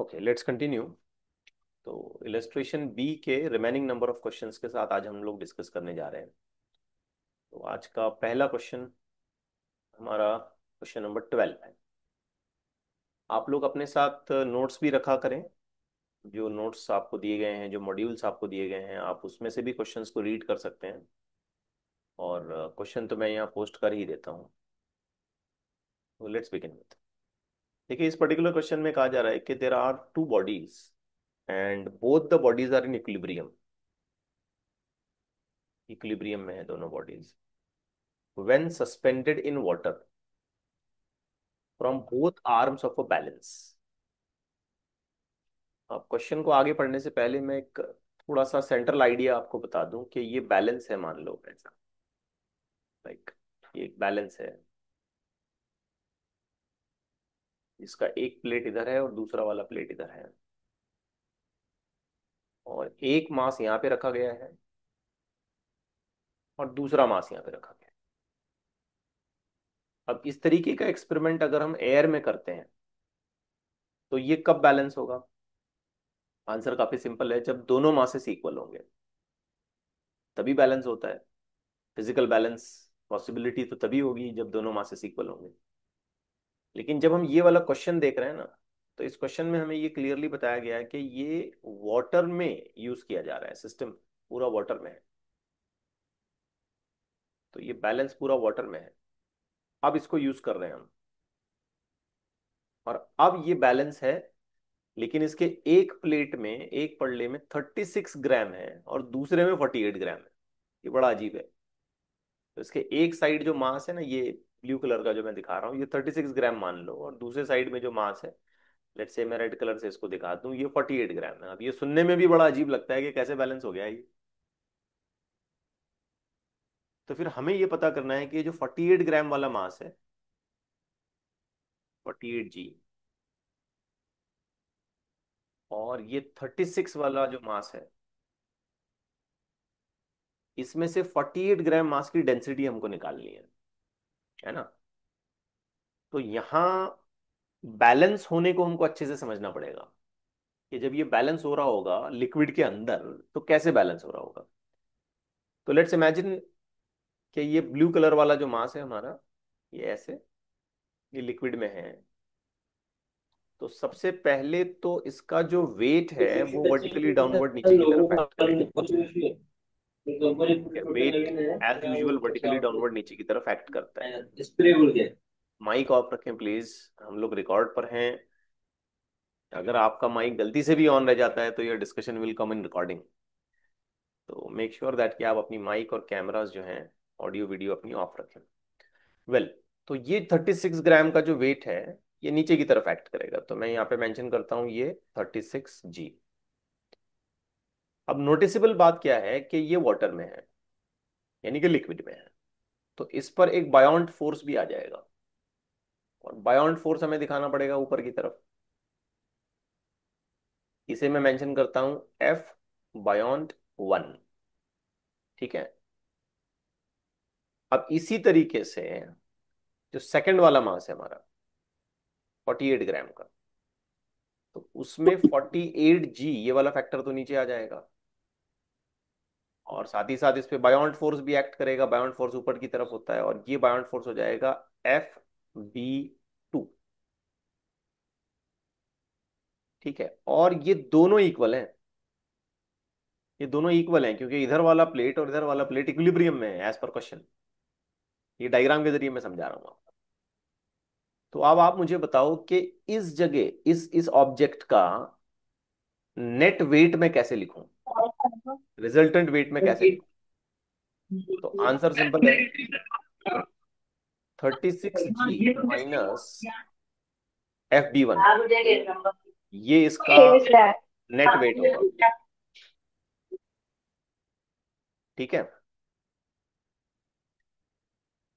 Okay, let's continue. तो illustration B के remaining number of questions के साथ आज हम लोग डिस्कस करने जा रहे हैं। तो आज का पहला क्वेश्चन हमारा क्वेश्चन नंबर 12 है। आप लोग अपने साथ नोट्स भी रखा करें। जो नोट्स आपको दिए गए हैं, जो मॉड्यूल्स आपको दिए गए हैं, आप उसमें से भी क्वेश्चंस को रीड कर सकते हैं। और क्वेश्चन तो मैं यहाँ पोस्ट कर ही देता हूँ। तो लेट्स बिगिन विथ। देखिए, इस पर्टिकुलर क्वेश्चन में कहा जा रहा है कि there are two bodies and both the bodies are in equilibrium. Equilibrium में है दोनों bodies when suspended in water from both arms of a balance। अब क्वेश्चन को आगे पढ़ने से पहले मैं एक थोड़ा सा सेंट्रल आइडिया आपको बता दूं कि ये बैलेंस है। मान लो ऐसा, लाइक ये एक बैलेंस है। इसका एक प्लेट इधर है और दूसरा वाला प्लेट इधर है, और एक मास यहाँ पे रखा गया है और दूसरा मास यहाँ पे रखा गया है। अब इस तरीके का एक्सपेरिमेंट अगर हम एयर में करते हैं तो ये कब बैलेंस होगा? आंसर काफी सिंपल है, जब दोनों मासेस इक्वल होंगे तभी बैलेंस होता है। फिजिकल बैलेंस पॉसिबिलिटी तो तभी होगी जब दोनों मासेस इक्वल होंगे। लेकिन जब हम ये वाला क्वेश्चन देख रहे हैं ना, तो इस क्वेश्चन में हमें ये क्लियरली बताया गया है कि ये वाटर में यूज किया जा रहा है। सिस्टम पूरा वाटर में है, तो ये बैलेंस पूरा वाटर में है। अब इसको यूज कर रहे हैं हम, और अब ये बैलेंस है। लेकिन इसके एक प्लेट में, एक पल्ले में 36 ग्राम है और दूसरे में 48 ग्राम है। ये बड़ा अजीब है। तो इसके एक साइड जो मास है ना, ये ब्लू कलर का जो मैं दिखा रहा हूँ, ये 36 ग्राम मान लो, और दूसरे साइड में जो मास है, लेट्स से मैं रेड कलर से इसको दिखा दूं, ये 48 ग्राम है। अब ये सुनने में भी बड़ा अजीब लगता है कि कैसे बैलेंस हो गया ये। तो फिर हमें ये पता करना है कि ये जो 48 ग्राम वाला मास है, 48 G, और ये 36 वाला जो मास इसमें से 48 ग्राम मास की डेंसिटी हमको निकालनी है ना। तो यहाँ बैलेंस होने को हमको अच्छे से समझना पड़ेगा कि जब ये बैलेंस हो रहा होगा लिक्विड के अंदर, तो कैसे बैलेंस हो रहा होगा। तो लेट्स इमेजिन कि ये ब्लू कलर वाला जो मास है हमारा, ये ऐसे, ये लिक्विड में है। तो सबसे पहले तो इसका जो वेट है वो वर्टिकली डाउनवर्ड नीचे की तरफ एक्ट करेगा। Weight as usual vertically downward नीचे की तरफ एक्ट करता है। माइक ऑफ रखें प्लीज, हम लोग रिकॉर्ड पर हैं। अगर आपका माइक गलती से भी ऑन रह जाता है तो ये discussion will come in recording. तो मेक श्योर दैट कि आप अपनी माइक और कैमरास जो हैं, ऑडियो वीडियो अपनी ऑफ रखें। वेल, तो ये 36 ग्राम का जो वेट है, ये नीचे की तरफ एक्ट करेगा। तो मैं यहाँ पे मेंशन करता हूँ ये 36 G। अब नोटिसेबल बात क्या है कि ये वाटर में है, यानी कि लिक्विड में है। तो इस पर एक बायोंट फोर्स भी आ जाएगा, और बायोंट फोर्स हमें दिखाना पड़ेगा ऊपर की तरफ। इसे मैं मेंशन करता हूं F बायोंट 1। ठीक है। अब इसी तरीके से जो सेकंड वाला मास है हमारा 48 ग्राम का, तो उसमें 48G ये वाला फैक्टर तो नीचे आ जाएगा, और साथ ही साथ इस पे बायोंट फोर्स भी एक्ट करेगा। बायोंट फोर्स ऊपर की तरफ होता है, और ये बायोंट फोर्स हो जाएगा FB2। ठीक है, और ये दोनों इक्वल हैं। ये दोनों इक्वल हैं क्योंकि इधर वाला प्लेट और इधर वाला प्लेट इक्विलिब्रियम में है एज पर क्वेश्चन। ये डायग्राम के जरिए मैं समझा रहा हूँ आपको। तो अब आप मुझे बताओ कि इस जगह इस ऑब्जेक्ट का नेट वेट में कैसे लिखूं, रिजल्टेंट वेट में कैसे लिखूं। तो आंसर सिंपल है, 36G माइनस FB1, ये इसका नेट वेट होगा। ठीक है,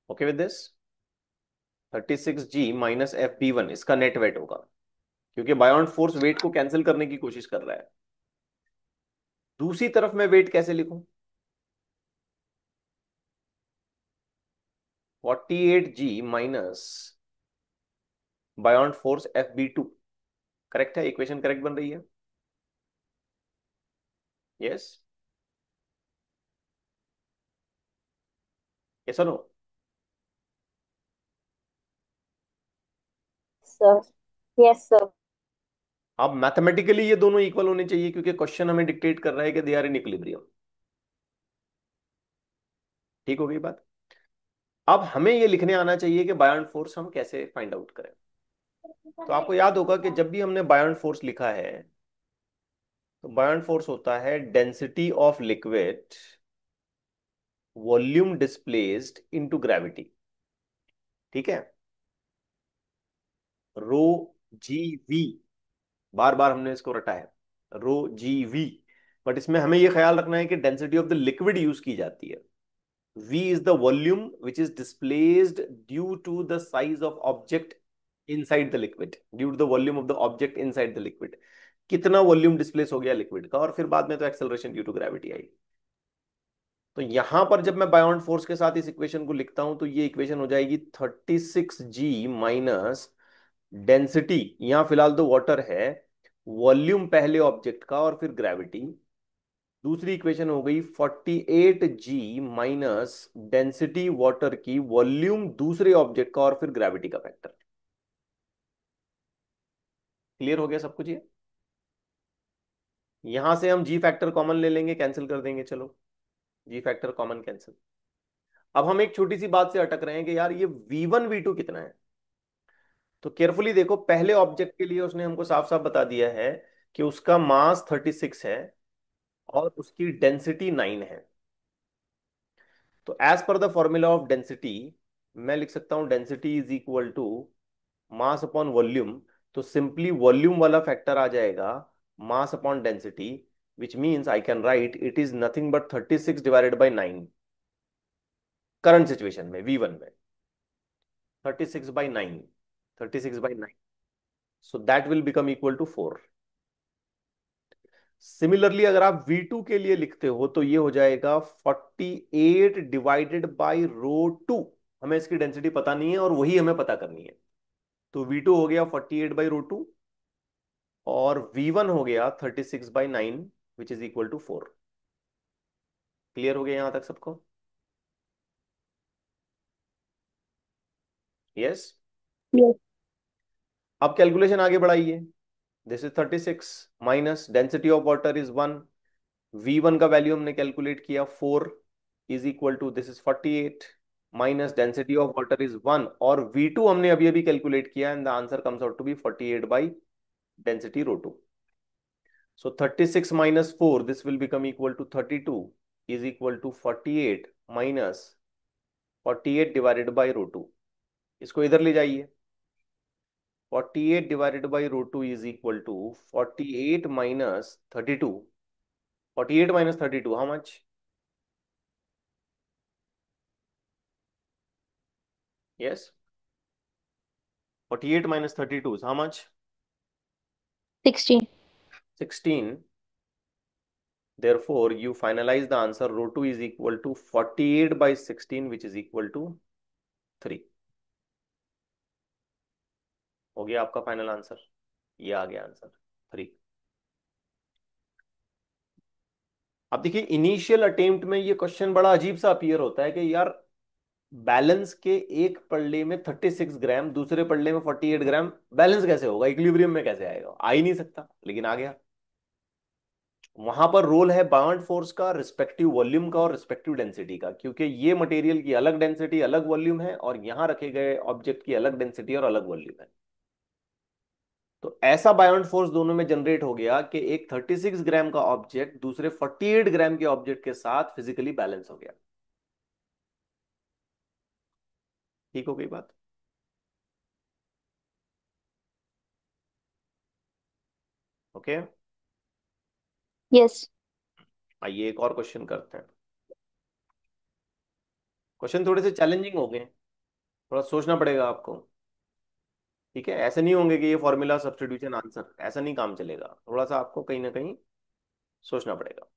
okay with this. 36G minus FB1 इसका नेट वेट होगा, क्योंकि बायोंट फोर्स वेट को कैंसिल करने की कोशिश कर रहा है। दूसरी तरफ मैं वेट कैसे लिखूं? 48G minus बायोंट force FB2। Correct है, इक्वेशन करेक्ट बन रही है। यस, यस और नो? सर। Yes sir. अब मैथमेटिकली ये दोनों इक्वल होने चाहिए क्योंकि क्वेश्चन हमें डिक्टेट कर रहा है कि दे आर इन इक्विलिब्रियम। ठीक हो गई बात? अब हमें ये लिखने आना चाहिए कि बायोंट फोर्स हम कैसे फाइंड आउट करें। तो आपको याद होगा कि जब भी हमने बायोंट फोर्स लिखा है तो बायोंट फोर्स होता है density of liquid volume displaced into gravity. ठीक है, रो जी वी, बार बार हमने इसको रटा है, रो जी वी। बट इसमें हमें यह ख्याल रखना है कि density of the liquid use की जाती है। V is the volume which is displaced due to the size of object inside the liquid, due to the volume of the object inside the liquid। कितना volume displace हो गया liquid का, और फिर बाद में तो एक्सेलरेशन ड्यू टू ग्रेविटी आई। तो यहां पर जब मैं बायोंट फोर्स के साथ इस इक्वेशन को लिखता हूं तो ये इक्वेशन हो जाएगी 36G माइनस डेंसिटी, यहां फिलहाल तो वाटर है, वॉल्यूम पहले ऑब्जेक्ट का और फिर ग्रेविटी। दूसरी इक्वेशन हो गई 48G माइनस डेंसिटी वाटर की, वॉल्यूम दूसरे ऑब्जेक्ट का और फिर ग्रेविटी का फैक्टर। क्लियर हो गया सब कुछ ये? यहां से हम जी फैक्टर कॉमन ले लेंगे, कैंसिल कर देंगे, चलो जी फैक्टर कॉमन कैंसिल। अब हम एक छोटी सी बात से अटक रहे हैं कि यार ये V1 V2 कितना है। तो केयरफुली देखो, पहले ऑब्जेक्ट के लिए उसने हमको साफ साफ बता दिया है कि उसका मास 36 है और उसकी डेंसिटी 9 है। तो as per the formula of density मैं लिख सकता हूं density is equal to mass upon volume. तो सिंपली वॉल्यूम वाला फैक्टर आ जाएगा mass upon density, which means I can write it is nothing but 36 divided by 9। Current situation में V1 में 36/9, 36/9, so that will become equal to 4। Similarly अगर आप V2 के लिए लिखते हो तो ये हो जाएगा 48 डिवाइडेड बाई रो 2। हमें इसकी डेंसिटी पता नहीं है और वही हमें पता करनी है। तो V2 हो गया 48/√2 और V1 हो गया 36/9 which is equal to 4। Clear हो गया यहां तक सबको? यस। यस। अब कैलकुलेशन आगे बढ़ाइए। This is 36 minus density of water is 1। V1 का वैल्यू हमने कैलकुलेट किया 4 is equal to this is 48 minus density of water is 1 और V2 हमने अभी अभी कैलकुलेट किया and the answer comes out to be 48 by density rho 2। So 36 minus 4, this will become equal to 32 is equal to 48 minus 48 divided by रो 2। इसको इधर ले जाइए। 48 divided by row 2 is equal to 48 minus 32। 48 minus 32, how much? Yes, 48 minus 32 is how much? 16। 16। Therefore, you finalize the answer row 2 is equal to 48 by 16 which is equal to 3। हो गया आपका final answer, ये आ गया answer 3। अब देखिए initial attempt में ये question बड़ा अजीब सा अपीयर होता है कि यार बैलेंस के एक पल्ले में 36 ग्राम, दूसरे पल्ले में 48 ग्राम, बैलेंस कैसे होगा, इक्विलिब्रियम में कैसे आएगा? आ ही नहीं सकता, लेकिन आ गया। वहां पर रोल है बाउंड फोर्स का, रिस्पेक्टिव वॉल्यूम का और रिस्पेक्टिव डेंसिटी का, क्योंकि ये मटेरियल की अलग डेंसिटी अलग वॉल्यूम है और यहां रखे गए ऑब्जेक्ट की अलग डेंसिटी और अलग वॉल्यूम है। तो ऐसा बायोंड फोर्स दोनों में जनरेट हो गया कि एक 36 ग्राम का ऑब्जेक्ट दूसरे 48 ग्राम के ऑब्जेक्ट के साथ फिजिकली बैलेंस हो गया। ठीक हो गई बात? ओके। यस। आइए एक और क्वेश्चन करते हैं। क्वेश्चन थोड़े से चैलेंजिंग हो गए, थोड़ा सोचना पड़ेगा आपको। ठीक है, ऐसे नहीं होंगे कि ये फॉर्मूला सब्स्टिट्यूशन आंसर, ऐसा नहीं काम चलेगा, थोड़ा सा आपको कहीं ना कहीं सोचना पड़ेगा।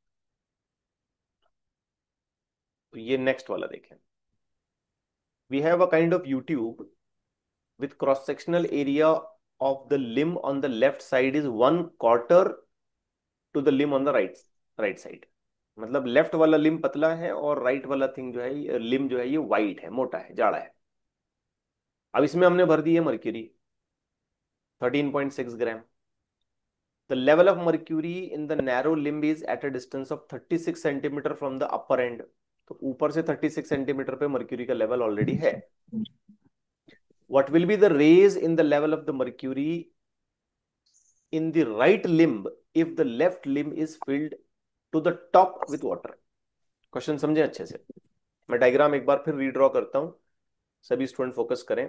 तो ये नेक्स्ट वाला देखें। We have a kind of U tube with cross sectional area of the limb on the left side is 1/4 to the limb on the right side। मतलब लेफ्ट वाला लिम्ब पतला है और राइट वाला थिंग जो है, लिम्ब जो है ये वाइट है, मोटा है, जाड़ा है। अब इसमें हमने भर दी है mercury 13.6 gram. The level of mercury in the narrow limb is at a distance of 36 centimetre from the upper end। तो ऊपर से 36 सेंटीमीटर पे मर्क्यूरी का लेवल ऑलरेडी है। What will be the raise in the level of the mercury in the right limb if the left limb is filled to the top with water? Question समझे अच्छे से। मैं diagram एक बार फिर redraw करता हूं, सभी स्टूडेंट फोकस करें।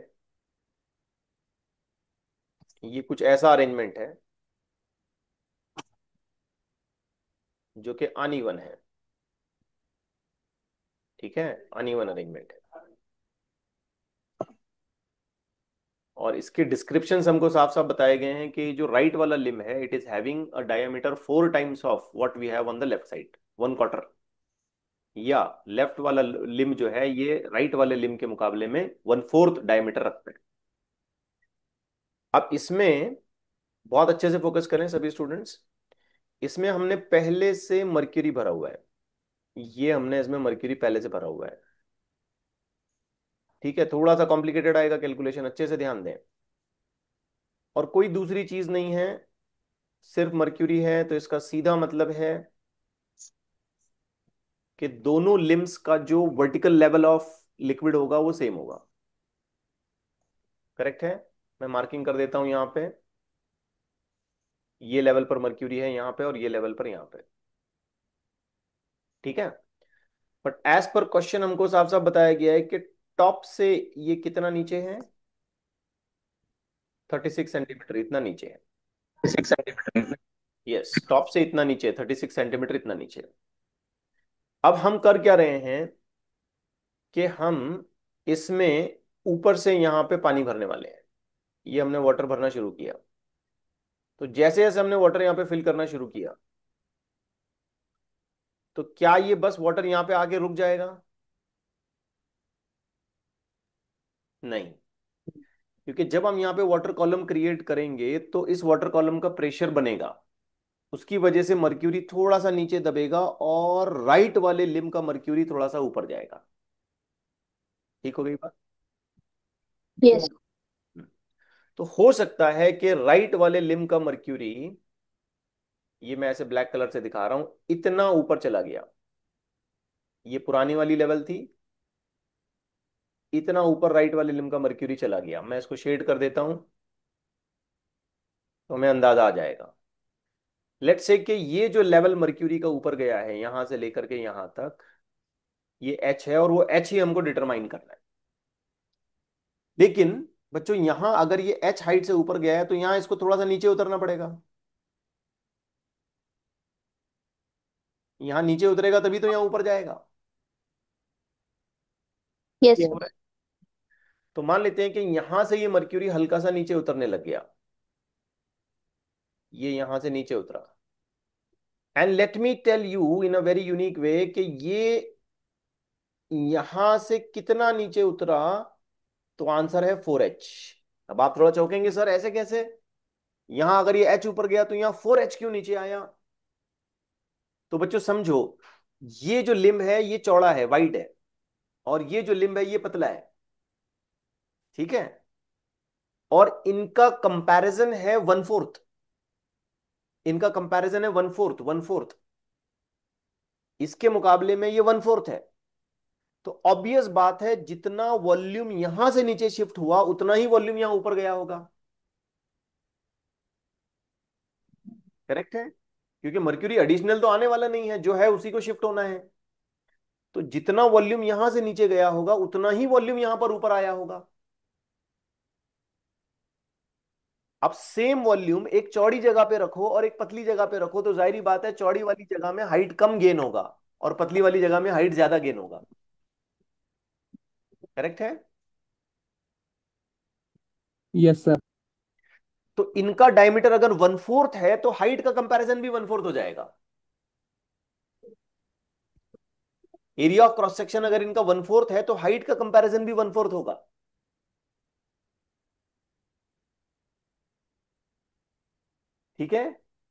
ये कुछ ऐसा अरेंजमेंट है जो कि अनइवन है, ठीक है, अनइवन अरेंजमेंट है। और इसके डिस्क्रिप्शन हमको साफ साफ बताए गए हैं कि जो राइट वाला लिम है, it is having a diameter 4 times of what we have on the left side, 1/4। या लेफ्ट वाला लिम जो है ये राइट वाले लिम के मुकाबले में 1/4 डायमीटर रखता है। अब इसमें बहुत अच्छे से फोकस करें सभी स्टूडेंट्स। इसमें हमने पहले से मर्क्यूरी भरा हुआ है, ये हमने इसमें मर्क्यूरी पहले से भरा हुआ है, ठीक है। थोड़ा सा कॉम्प्लिकेटेड आएगा कैलकुलेशन, अच्छे से ध्यान दें। और कोई दूसरी चीज नहीं है, सिर्फ मर्क्यूरी है, तो इसका सीधा मतलब है कि दोनों लिम्स का जो वर्टिकल लेवल ऑफ लिक्विड होगा वो सेम होगा। करेक्ट है। मैं मार्किंग कर देता हूं यहां पे, ये लेवल पर मर्क्यूरी है यहां पे और ये लेवल पर यहां पे, ठीक है। बट एज पर क्वेश्चन हमको साफ साफ बताया गया है कि टॉप से ये कितना नीचे है, 36 सेंटीमीटर, इतना नीचे है। 6 सेंटीमीटर। यस, टॉप से इतना नीचे है, 36 सेंटीमीटर इतना नीचे है। अब हम कर क्या रहे हैं कि हम इसमें ऊपर से यहां पे पानी भरने वाले हैं। ये हमने वाटर भरना शुरू किया, तो जैसे जैसे हमने वाटर यहां पे फिल करना शुरू किया, तो क्या ये बस वाटर यहां पे आके रुक जाएगा? नहीं, क्योंकि जब हम यहाँ पे वाटर कॉलम क्रिएट करेंगे तो इस वाटर कॉलम का प्रेशर बनेगा, उसकी वजह से मर्क्यूरी थोड़ा सा नीचे दबेगा और राइट वाले लिम का मर्क्यूरी थोड़ा सा ऊपर जाएगा। ठीक हो गई बात? yes, तो हो सकता है कि राइट वाले लिम का मर्क्यूरी, ये मैं ऐसे ब्लैक कलर से दिखा रहा हूं, इतना ऊपर चला गया। ये पुरानी वाली लेवल थी, इतना ऊपर राइट वाले लिम का मर्क्यूरी चला गया। मैं इसको शेड कर देता हूं तो हमें अंदाजा आ जाएगा। लेट्स से कि ये जो लेवल मर्क्यूरी का ऊपर गया है यहां से लेकर के यहां तक, ये एच है और वो एच ही हमको डिटरमाइन करना है। लेकिन बच्चों यहां अगर ये एच हाइट से ऊपर गया है तो यहां इसको थोड़ा सा नीचे उतरना पड़ेगा। यहां नीचे उतरेगा तभी तो यहां ऊपर जाएगा। yes, ये हो रहा है। तो मान लेते हैं कि यहां से ये मर्क्यूरी हल्का सा नीचे उतरने लग गया, ये यहां से नीचे उतरा। And let me tell you in a very unique way कि ये यहां से कितना नीचे उतरा, तो आंसर है 4H। अब आप थोड़ा चौंकेंगे, सर ऐसे कैसे? यहां अगर ये H ऊपर गया तो यहां 4H क्यों नीचे आया? तो बच्चों समझो, ये जो लिम्ब है ये चौड़ा है, वाइड है, और ये जो लिम्ब है ये पतला है, ठीक है। और इनका कंपैरिजन है 1/4, इनका कंपैरिजन है 1/4, 1/4, इसके मुकाबले में ये 1/4 है। तो ऑब्वियस बात है जितना वॉल्यूम यहां से नीचे शिफ्ट हुआ उतना ही वॉल्यूम यहां ऊपर गया होगा। करेक्ट है, क्योंकि मर्क्यूरी एडिशनल तो आने वाला नहीं है, जो है उसी को शिफ्ट होना है। तो जितना वॉल्यूम यहां से नीचे गया होगा उतना ही वॉल्यूम यहां पर ऊपर आया होगा। अब सेम वॉल्यूम एक चौड़ी जगह पे रखो और एक पतली जगह पे रखो, तो जाहिर बात है चौड़ी वाली जगह में हाइट कम गेन होगा और पतली वाली जगह में हाइट ज्यादा गेन होगा। करेक्ट है। Yes sir. तो इनका डायमीटर अगर 1/4 है तो हाइट का कंपैरिजन भी 1/4 हो जाएगा। एरिया ऑफ क्रॉस सेक्शन अगर इनका 1/4 है तो हाइट का कंपैरिजन भी 1/4 होगा। ठीक है,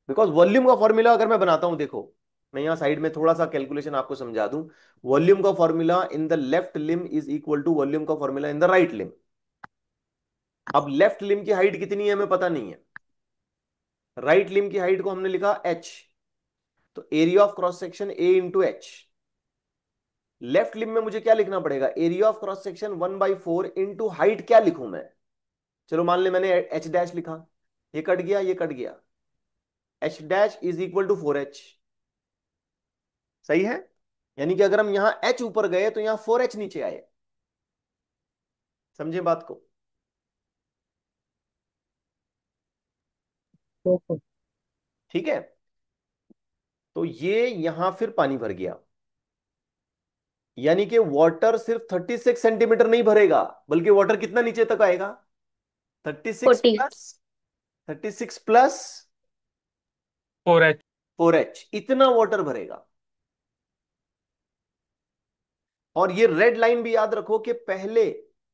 बिकॉज वॉल्यूम का फॉर्मूला अगर मैं बनाता हूं, देखो मैं यहां साइड में थोड़ा सा कैलकुलेशन आपको समझा दूं। वॉल्यूम का formula in the left limb is equal to volume का formula in the right limb. अब लेफ्ट लिम की हाइट कितनी है हमें पता नहीं है, राइट लिम की हाइट को हमने लिखा h, तो area of cross section a into H. Left limb में मुझे क्या लिखना पड़ेगा, area of cross section 1/4 into height, क्या लिखूं मैं। चलो मान ले मैंने एच डैश लिखा, ये कट गया ये कट गया, H dash is equal to 4h। सही है, यानी कि अगर हम यहां h ऊपर गए तो यहां 4h नीचे आए। समझे बात को। Okay. ठीक है, तो ये यहां फिर पानी भर गया, यानी कि वाटर सिर्फ 36 सेंटीमीटर नहीं भरेगा, बल्कि वाटर कितना नीचे तक आएगा, 36 40। Plus 36 plus 4H. 4h, इतना वाटर भरेगा। और ये रेड लाइन भी याद रखो कि पहले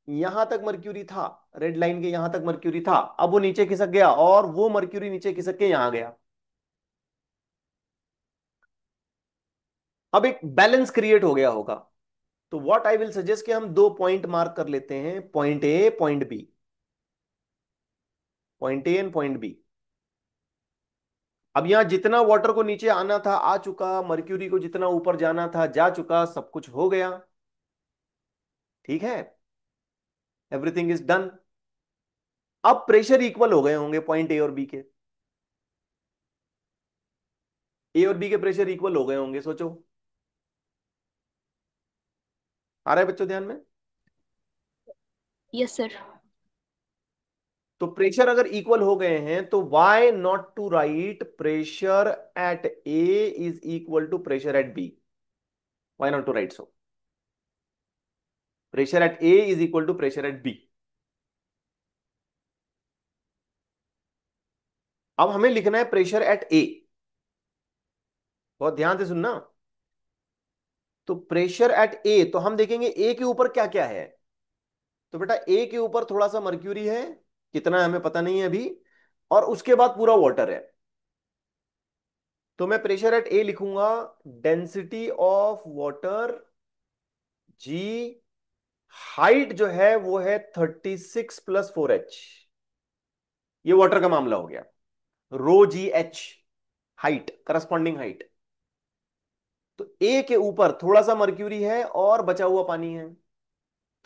यहां तक मर्क्यूरी था, रेड लाइन के यहां तक मर्क्यूरी था, अब वो नीचे खिसक गया और वो मर्क्यूरी नीचे खिसक के यहां गया। अब एक बैलेंस क्रिएट हो गया होगा। तो व्हाट आई विल सजेस्ट कि हम दो पॉइंट मार्क कर लेते हैं, point A point B, point A and point B. अब यहां जितना वाटर को नीचे आना था आ चुका, मर्क्यूरी को जितना ऊपर जाना था जा चुका, सब कुछ हो गया। ठीक है, एवरीथिंग इज डन। अब प्रेशर इक्वल हो गए होंगे पॉइंट ए और बी के, ए और बी के प्रेशर इक्वल हो गए होंगे, सोचो। आ रहा है बच्चों ध्यान में। Yes sir. तो प्रेशर अगर इक्वल हो गए हैं तो why not to write pressure at A is equal to pressure at B, why not to write so, pressure at A is equal to pressure at B. अब हमें लिखना है प्रेशर एट ए, बहुत ध्यान से सुनना। तो प्रेशर एट ए, तो हम देखेंगे ए के ऊपर क्या क्या है। तो बेटा ए के ऊपर थोड़ा सा मर्क्यूरी है, कितना है हमें पता नहीं है अभी, और उसके बाद पूरा वाटर है। तो मैं प्रेशर एट ए लिखूंगा, density of water G, height जो है वो है 36 + 4h, ये वाटर का मामला हो गया। Rho G H, height, corresponding height. तो ए के ऊपर थोड़ा सा मर्क्यूरी है और बचा हुआ पानी है,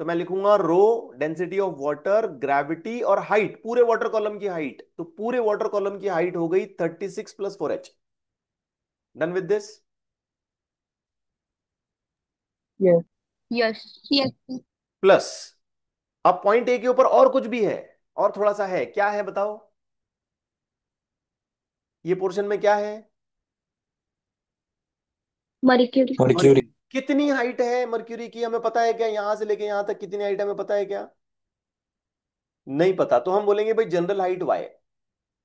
तो मैं लिखूंगा रो, डेंसिटी ऑफ वाटर, ग्रेविटी और हाइट, पूरे वाटर कॉलम की हाइट। तो पूरे वाटर कॉलम की हाइट हो गई 36 + 4h। Done with this. Yes. Yes yes. Plus, अब पॉइंट ए के ऊपर और कुछ भी है, और थोड़ा सा है, क्या है बताओ, ये पोर्शन में क्या है, मर्क्यूरी। Mercury. कितनी हाइट है मर्क्यूरी की हमें पता है क्या, यहां से लेके यहां तक कितनी हाइट है हमें पता है क्या, नहीं पता। तो हम बोलेंगे भाई जनरल हाइट वाई,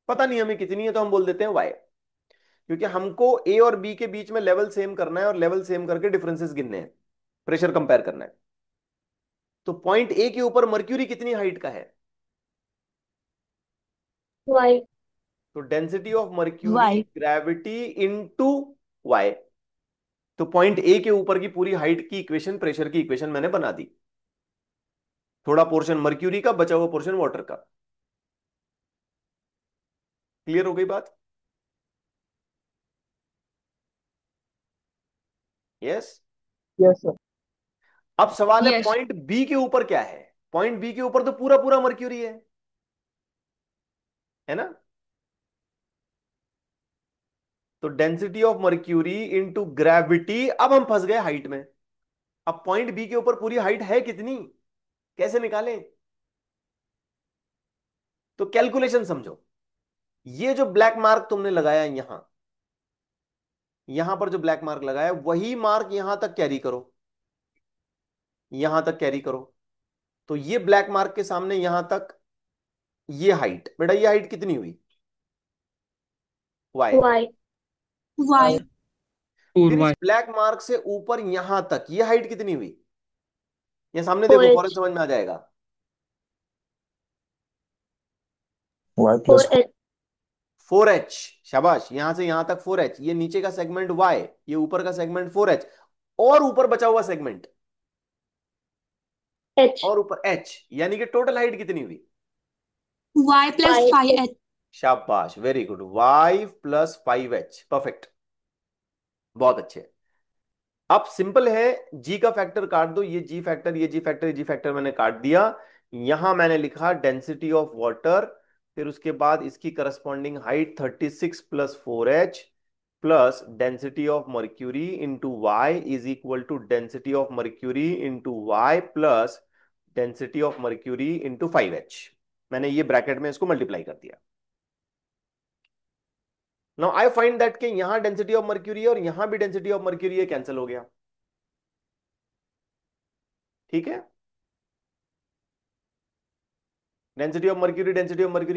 पता नहीं हमें कितनी है तो हम बोल देते हैं वाई, क्योंकि हमको ए और बी के बीच में लेवल सेम करना है और लेवल सेम करके डिफरेंसेस गिनने हैं, प्रेशर कंपेयर करना है। तो पॉइंट ए के ऊपर मर्क्यूरी कितनी हाइट का है, वाई। तो density of mercury Y. Gravity into Y. तो पॉइंट ए के ऊपर की पूरी हाइट की इक्वेशन, प्रेशर की इक्वेशन मैंने बना दी, थोड़ा पोर्शन मर्क्यूरी का, बचा हुआ पोर्शन वाटर का। क्लियर हो गई बात। यस। Yes, sir. अब सवाल है यस। पॉइंट बी के ऊपर क्या है, पॉइंट बी के ऊपर तो पूरा पूरा मर्क्यूरी है ना। तो density of mercury into gravity, अब हम फंस गए हाइट में। अब पॉइंट बी के ऊपर पूरी हाइट है कितनी, कैसे निकालें। तो कैलकुलेशन समझो, ये जो ब्लैक मार्क तुमने लगाया यहां, यहां पर जो ब्लैक मार्क लगाया वही मार्क यहां तक कैरी करो, यहां तक कैरी करो। तो ये ब्लैक मार्क के सामने यहां तक, ये हाइट, बेटा ये हाइट कितनी हुई, वाई। वाई। वाई। फिर इस Four ब्लैक मार्क से ऊपर यहां तक ये हाइट कितनी हुई, ये सामने फोर देखो फौरन एच। समझ में आ जाएगा। Y four plus H. 4H। शाबाश, यहां से यहां तक 4H, ये नीचे का सेगमेंट Y, ये ऊपर का सेगमेंट 4H, और ऊपर बचा हुआ सेगमेंट H. और ऊपर H, यानी कि टोटल हाइट कितनी हुई? Y plus 5H. शाबाश, वेरी गुड, Y+5H, परफेक्ट, बहुत अच्छे। अब सिंपल है, जी का फैक्टर काट दो, ये जी फैक्टर, ये जी फैक्टर, ये जी फैक्टर मैंने काट दिया। यहां मैंने लिखा डेंसिटी ऑफ वाटर, फिर उसके बाद इसकी corresponding height 36 plus 4H plus density of mercury into Y is equal to density of mercury into Y plus density of mercury into 5H। मैंने ये ब्रैकेट में इसको मल्टीप्लाई कर दिया। नाउ आई फाइंड दैट कि यहां डेंसिटी ऑफ मर्क्यूरी है और यहां भी डेंसिटी ऑफ मर्क्यूरी है, कैंसिल हो गया। ठीक है, डेंसिटी ऑफ मर्क्यूरी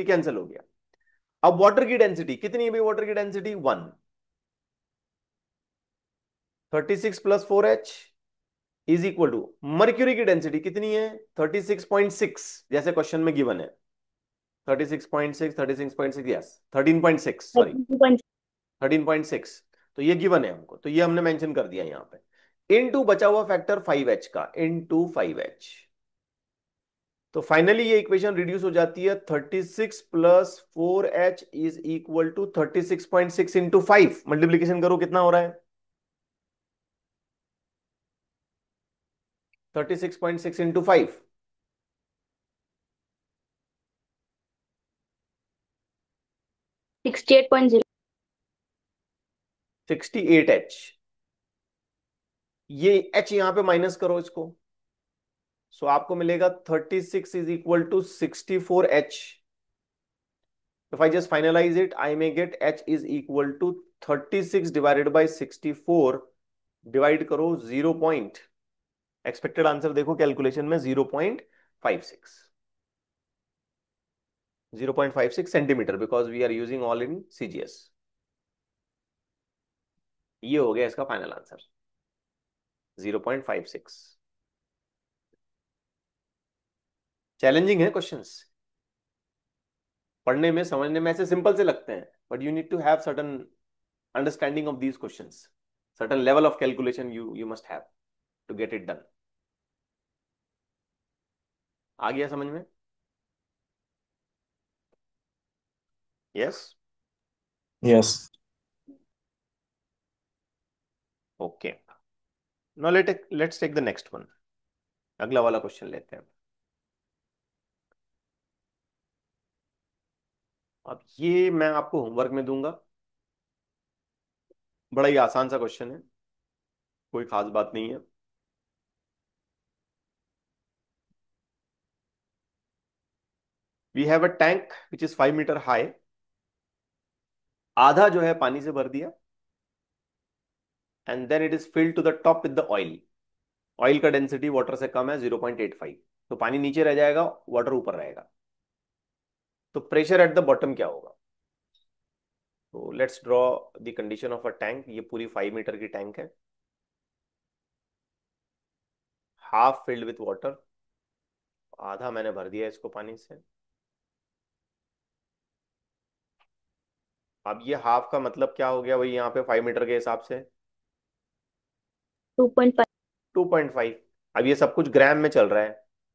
कैंसिल हो गया। अब वाटर की डेंसिटी कितनी है भाई? वाटर की density 1, 36 plus 4H is equal to mercury की डेंसिटी कितनी है? 36.6, जैसे क्वेश्चन में गिवन है 36.6, 36.6, यस 13.6, सॉरी 13.6। तो ये गिवन है हमको, तो ये हमने मेंशन कर दिया यहां पे, इनटू बचा हुआ फैक्टर 5H का, इनटू 5H। तो फाइनली ये इक्वेशन रिड्यूस हो जाती है, 36 plus 4H is equal to 36.6 into 5, multiplication करो कितना हो रहा है? 36.6 इंटू 5, 68.0. 68H। ये H यहां पे माइनस करो इसको, सो आपको मिलेगा 36 is equal to 64H। If I just finalize it, I may get H is equal to 36 divided by 64, divide करो 0 पॉइंट, एक्सपेक्टेड आंसर देखो कैलकुलेशन में 0.56, 0.56 centimetre, because we are using all in CGS। ये हो गया इसका final answer, 0.56। Challenging है questions, पढ़ने में समझने में ऐसे सिंपल से लगते हैं, but you need to have certain understanding of these questions, certain level of calculation you must have to get it done. आ गया समझ में? Yes, Yes. Okay. Now let's take the next one, अगला वाला question लेते हैं। अब ये मैं आपको होमवर्क में दूंगा, बड़ा ही आसान सा क्वेश्चन है, कोई खास बात नहीं है। We have a tank which is 5 meter high, आधा जो है पानी से भर दिया, and then it is filled to the top with the oil. Oil का डेंसिटी वाटर से कम है, 0.85, तो पानी नीचे रह जाएगा, वाटर ऊपर रहेगा। तो प्रेशर एट द बॉटम क्या होगा? तो let's draw the condition of a tank. ये पूरी 5 मीटर की टैंक है, हाफ फिल्ड विथ वाटर, आधा मैंने भर दिया इसको पानी से। अब ये हाफ का मतलब क्या हो गया भाई यहाँ पे 5 मीटर के हिसाब से? 2.5. 2.5। अब ये सब कुछ ग्राम में चल रहा है,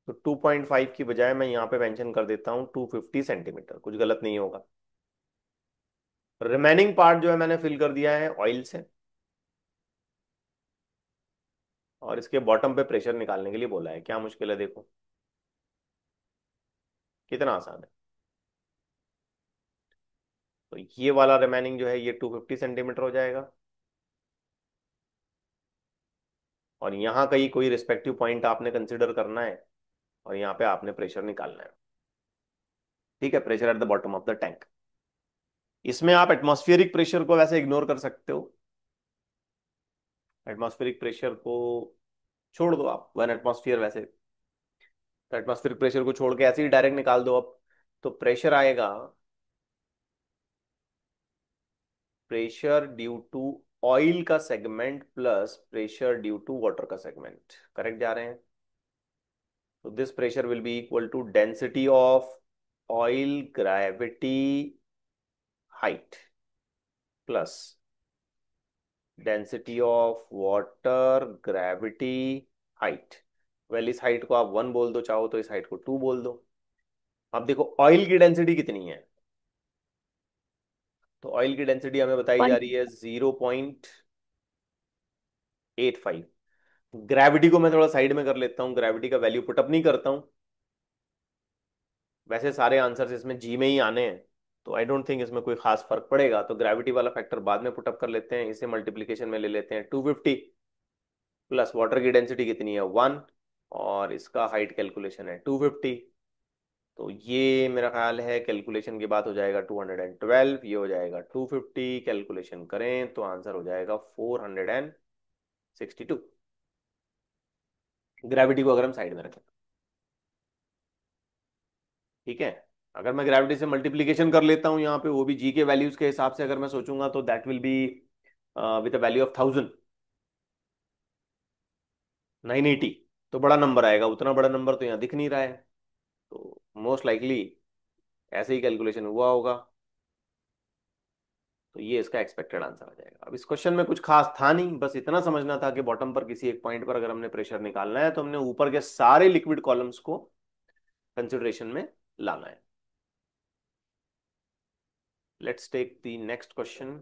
तो 2.5 की बजाय मैं यहाँ पे मेंशन कर देता हूँ 250 सेंटीमीटर, कुछ गलत नहीं होगा। रिमेनिंग पार्ट जो है मैंने फिल कर दिया है ऑयल से, और इसके बॉटम पे प्रेशर निकालने के लिए बोला है। क्या मुश्किल है, देखो कितना आसान है। तो ये वाला रिमेनिंग जो है ये 250 सेंटीमीटर हो जाएगा, और यहाँ कहीं कोई रिस्पेक्टिव पॉइंट आपने कंसिडर करना है, और यहाँ पे आपने प्रेशर निकालना है। ठीक है, pressure at the bottom of the tank. इसमें आप एटमॉस्फेरिक प्रेशर को वैसे इग्नोर कर सकते हो, एटमॉस्फेरिक प्रेशर को छोड़ दो आप, 1 एटमॉस्फेयर वैसे, तो एटमॉस्फेरिक प्रेशर को छोड़ के ऐसे ही डायरेक्ट निकाल दो अब। तो प्रेशर आएगा, प्रेशर ड्यू टू ऑयल का segment plus pressure due to water का सेगमेंट, करेक्ट जा रहे हैं? तो this pressure will be equal to density of oil gravity height plus density of water gravity height. Well इस height को आप 1 बोल दो, चाहो तो इस हाइट को 2 बोल दो। अब देखो ऑयल की डेंसिटी कितनी है, तो ऑयल की डेंसिटी हमें बताई जा वन। रही है 0.85। ग्रेविटी को मैं थोड़ा साइड में कर लेता हूँ, ग्रेविटी का वैल्यू पुटअप नहीं करता हूँ, वैसे सारे आंसर्स इसमें जी में ही आने हैं, तो आई डोंट थिंक इसमें कोई खास फर्क पड़ेगा। तो ग्रेविटी वाला फैक्टर बाद में पुटअप कर लेते हैं, इसे मल्टीप्लीकेशन में ले लेते हैं 250 प्लस वाटर की डेंसिटी कितनी है 1 और इसका हाइट कैलकुलेशन है 250। तो ये मेरा ख्याल है कैलकुलेशन के बाद हो जाएगा 212, ये हो जाएगा 250, कैलकुलेशन करें तो आंसर हो जाएगा 462। ग्रेविटी को अगर हम साइड में रखें, ठीक है। अगर मैं ग्रेविटी से मल्टीप्लीकेशन कर लेता हूं यहाँ पे, वो भी जी के वैल्यूज के हिसाब से अगर मैं सोचूंगा, तो that will be with a value of 1980। तो बड़ा नंबर आएगा, उतना बड़ा नंबर तो यहाँ दिख नहीं रहा है, तो मोस्ट लाइकली ऐसे ही कैलकुलेशन हुआ होगा। तो ये इसका एक्सपेक्टेड आंसर आ जाएगा। अब इस क्वेश्चन में कुछ खास था नहीं, बस इतना समझना था कि बॉटम पर किसी एक पॉइंट पर अगर हमने प्रेशर निकालना है तो हमने ऊपर के सारे लिक्विड कॉलम्स को कंसिडरेशन में लाना है। Let's take the next question.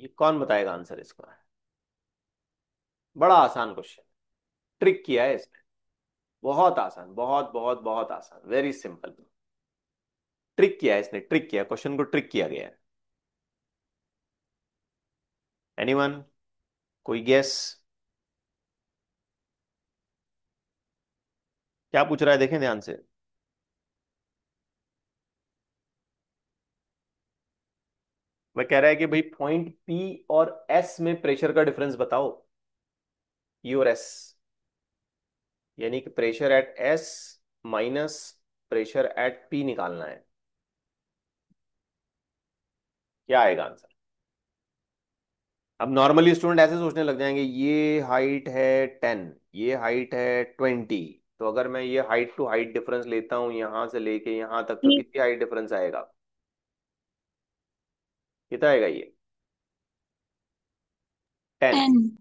ये कौन बताएगा आंसर इसका? बड़ा आसान क्वेश्चन, ट्रिक किया है इसमें, बहुत आसान, बहुत बहुत बहुत आसान, वेरी सिंपल। ट्रिक किया है इसने, ट्रिक किया, क्वेश्चन को ट्रिक किया गया है। एनीवन, कोई गेस? क्या पूछ रहा है, देखें ध्यान से। मैं कह रहा है कि भाई पॉइंट पी और एस में प्रेशर का डिफरेंस बताओ, पी और एस, यानी कि pressure at S minus pressure at P निकालना है। क्या आएगा आंसर? अब नॉर्मली स्टूडेंट ऐसे सोचने लग जाएंगे, ये हाइट है 10, ये हाइट है 20, तो अगर मैं ये हाइट टू हाइट डिफरेंस लेता हूं यहां से लेके यहां तक, तो कितनी हाइट डिफरेंस आएगा? कितना आएगा ये? 10। 10।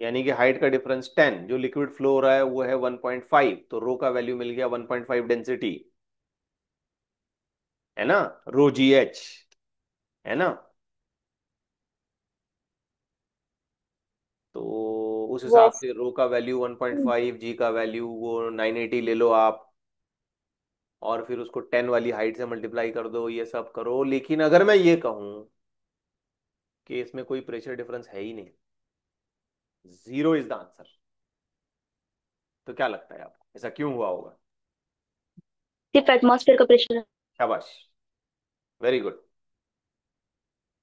यानी कि हाइट का डिफरेंस 10, जो लिक्विड फ्लो हो रहा है वो है 1.5, तो रो का वैल्यू मिल गया 1.5 डेंसिटी, है ना, रो जी एच, है ना। तो उस हिसाब यस। से रो का वैल्यू 1.5, जी का वैल्यू वो 980 ले लो आप, और फिर उसको 10 वाली हाइट से मल्टीप्लाई कर दो, ये सब करो। लेकिन अगर मैं ये कहूं कि इसमें कोई प्रेशर डिफरेंस है ही नहीं, जीरो इज द आंसर, तो क्या लगता है आपको ऐसा क्यों हुआ होगा? सिर्फ एटमॉस्फेयर का प्रेशर है। शाबाश, वेरी गुड,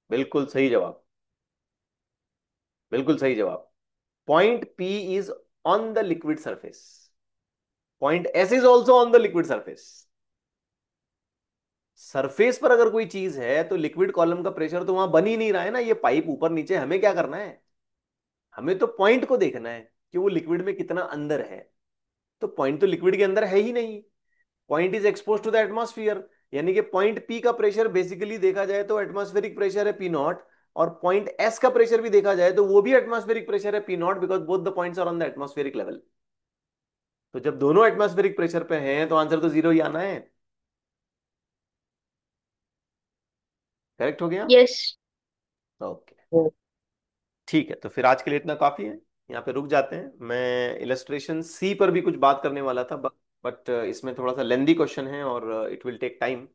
बिल्कुल सही जवाब, बिल्कुल सही जवाब। Point P is on the liquid surface, point S is also on the liquid surface. Surface पर अगर कोई चीज है तो लिक्विड कॉलम का प्रेशर तो वहां बन ही नहीं रहा है ना, ये पाइप ऊपर नीचे, हमें क्या करना है? हमें तो पॉइंट को देखना है कि वो लिक्विड में कितना अंदर है। तो पॉइंट तो लिक्विड के अंदर है ही नहीं, point is expose to the atmosphere, यानी कि पॉइंट पी का प्रेशर बेसिकली देखा जाए तो एटमॉस्फेरिक प्रेशर है पी नॉट, और पॉइंट एस का प्रेशर भी देखा जाए तो वो भी एटमॉस्फेरिक प्रेशर है P not, because both the points are on the atmospheric level. तो जब दोनों एटमॉस्फेरिक प्रेशर पे हैं तो आंसर तो जीरो ही आना है। करेक्ट हो गया? यस। ओके, ठीक है, तो फिर आज के लिए इतना काफी है, यहाँ पे रुक जाते हैं। मैं इलस्ट्रेशन सी पर भी कुछ बात करने वाला था, बट इसमें थोड़ा सा लेंदी क्वेश्चन है और इट विल टेक टाइम,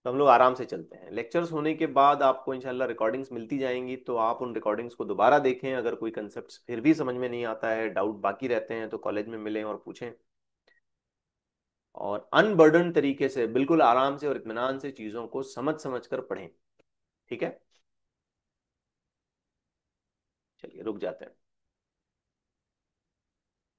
तो हम लोग आराम से चलते हैं। लेक्चर्स होने के बाद आपको इंशाल्लाह रिकॉर्डिंग्स मिलती जाएंगी, तो आप उन रिकॉर्डिंग्स को दोबारा देखें। अगर कोई कंसेप्ट फिर भी समझ में नहीं आता है, डाउट बाकी रहते हैं, तो कॉलेज में मिलें और पूछें, और अनबर्डन तरीके से बिल्कुल आराम से और इत्मीनान से चीज़ों को समझ समझ कर पढ़ें। ठीक है, चलिए रुक जाते हैं।